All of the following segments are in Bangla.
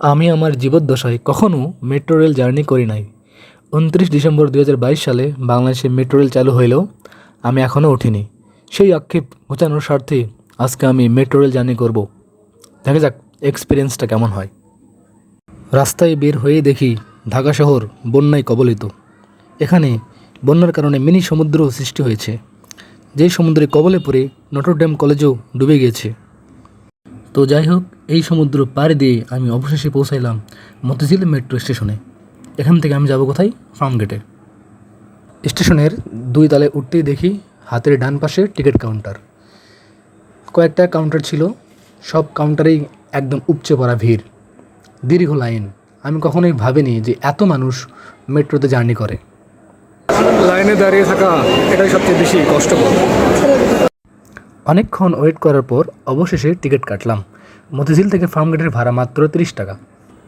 আমি আমার জীবদ্দশায় কখনও মেট্রো রেল জার্নি করি নাই। ২৯ ডিসেম্বর ২০২২ সালে বাংলাদেশে মেট্রো রেল চালু হইলেও আমি এখনও উঠিনি। সেই আক্ষেপ ঘোচানোর স্বার্থে আজকে আমি মেট্রো রেল জার্নি করব। দেখা যাক এক্সপিরিয়েন্সটা কেমন হয়। রাস্তায় বের হয়েই দেখি ঢাকা শহর বন্যায় কবলিত। এখানে বন্যার কারণে মিনি সমুদ্র সৃষ্টি হয়েছে, যেই সমুদ্রে কবলে পড়ে নটরডেম কলেজও ডুবে গিয়েছে। তো যাই হোক, এই সমুদ্র পাড়ি দিয়ে আমি অবশেষে পৌঁছাইলাম মতিঝিল মেট্রো স্টেশনে। এখান থেকে আমি যাব কোথায়? ফার্মগেটে। স্টেশনের ২ তলায় উঠতেই দেখি হাতের ডান পাশে টিকিট কাউন্টার। কয়েকটা কাউন্টার ছিল, সব কাউন্টারেই একদম উপচে পড়া ভিড়, দীর্ঘ লাইন। আমি কখনোই ভাবিনি যে এত মানুষ মেট্রোতে জার্নি করে। লাইনে দাঁড়িয়ে থাকা এটাই সবচেয়ে বেশি কষ্টকর। অনেকক্ষণ ওয়েট করার পর অবশেষে টিকিট কাটলাম। মতিঝিল থেকে ফার্মগেটের ভাড়া মাত্র ৩০ টাকা।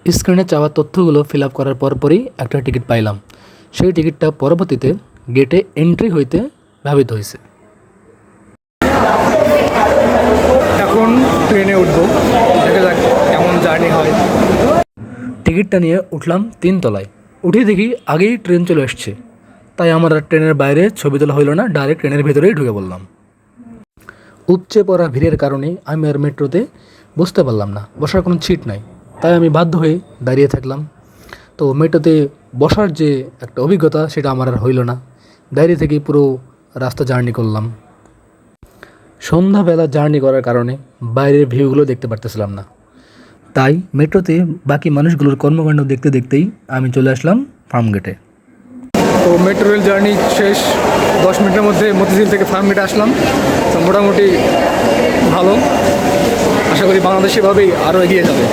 স্ক্রিনে চাওয়া তথ্যগুলো ফিল আপ করার পরপরই একটা টিকিট পাইলাম। সেই টিকিটটা পরবর্তীতে গেটে এন্ট্রি হইতে ব্যবহৃত হয়েছে। এখন ট্রেনে উঠবো, দেখা যাক কেমন জার্নি হয়। টিকিটটা নিয়ে উঠলাম ৩ তলায়। উঠে দেখি আগেই ট্রেন চলে আসছে, তাই আমার আর ট্রেনের বাইরে ছবি তোলা হইল না, ডাইরেক্ট ট্রেনের ভেতরেই ঢুকে পড়লাম। উপচে পড়া ভিড়ের কারণে আমি আর মেট্রোতে বসতে পারলাম না, বসার কোনো সিট নাই, তাই আমি বাধ্য হয়ে দাঁড়িয়ে থাকলাম। তো মেট্রোতে বসার যে একটা অভিজ্ঞতা সেটা আমার আর হইল না, দাঁড়িয়ে থেকেই পুরো রাস্তা জার্নি করলাম। সন্ধ্যাবেলা জার্নি করার কারণে বাইরের ভিউগুলো দেখতে পারতেছিলাম না, তাই মেট্রোতে বাকি মানুষগুলোর কর্মকাণ্ড দেখতে দেখতেই আমি চলে আসলাম ফার্মগেটে। তো মেট্রো রেল জার্নি শেষ, 10 মিনিটের মধ্যে মতিঝিল থেকে ফার্মগেটে আসলাম। তো মোটামুটি ভালো, আশা করি বাংলাদেশ এভাবেই আরও এগিয়ে যাবে।